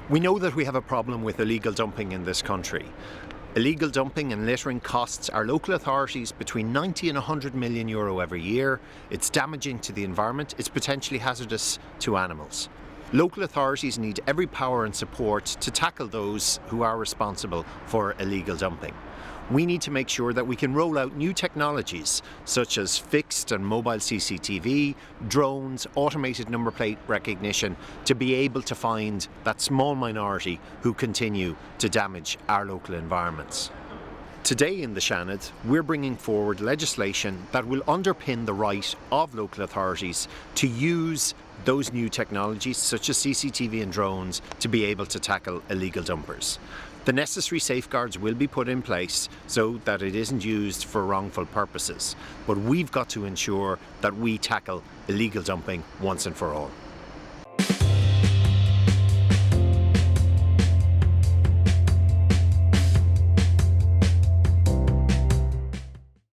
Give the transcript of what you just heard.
We know that we have a problem with illegal dumping in this country. Illegal dumping and littering costs our local authorities between 90 and 100 million euro every year. It's damaging to the environment, it's potentially hazardous to animals. Local authorities need every power and support to tackle those who are responsible for illegal dumping. We need to make sure that we can roll out new technologies such as fixed and mobile CCTV, drones, automated number plate recognition to be able to find that small minority who continue to damage our local environments. Today in the Seanad, we're bringing forward legislation that will underpin the right of local authorities to use those new technologies such as CCTV and drones to be able to tackle illegal dumpers. The necessary safeguards will be put in place so that it isn't used for wrongful purposes, but we've got to ensure that we tackle illegal dumping once and for all.